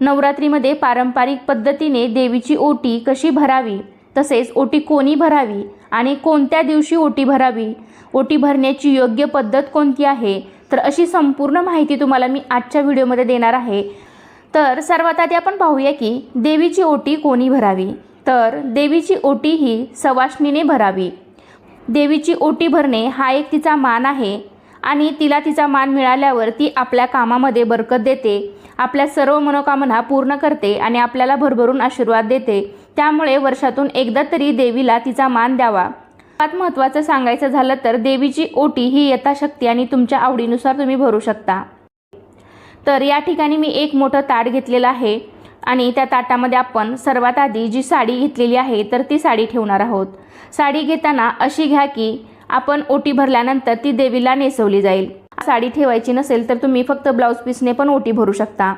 नवरात्रीमध्ये पारंपरिक पद्धतीने देवीची ओटी कशी भरावी, तसेच ओटी कोणी भरावी आणि कोणत्या दिवशी ओटी भरावी, ओटी भरण्याची योग्य पद्धत कोणती आहे, तर अशी संपूर्ण माहिती तुम्हाला मी आजच्या व्हिडिओमध्ये देणार आहे। तर सर्वात आधी आपण पाहूया की देवीची ओटी कोणी भरावी। तर देवीची ओटी ही सवाष्णीने भरावी। देवीची ओटी भरणे हा एक तिचा मान आहे आणि तिला तिचा मान मिळाल्यावर ती आपल्या कामामध्ये बरकत देते, आपल्या सर्व मनोकामना पूर्ण करते आणि आपल्याला भरभरून आशीर्वाद देते। त्यामुळे वर्षातून एकदा तरी देवीला तिचा मान द्यावा। सर्वात महत्त्वाचं सांगायचं झालं तर देवीची ओटी ही यथाशक्ती आणि तुमच्या आवडीनुसार तुम्ही भरू शकता। तर या ठिकाणी मी एक मोठं ताट घेतलेलं आहे आणि त्या ताटामध्ये आपण सर्वात आधी जी साडी घेतलेली आहे तर ती साडी ठेवणार आहोत। साडी घेताना अशी घ्या की आपण ओटी भरल्यानंतर ती देवीला नेसवली जाईल। साडी ठेवायची नसेल तर तुम्ही फक्त ब्लाऊज पीसने पण ओटी भरू शकता।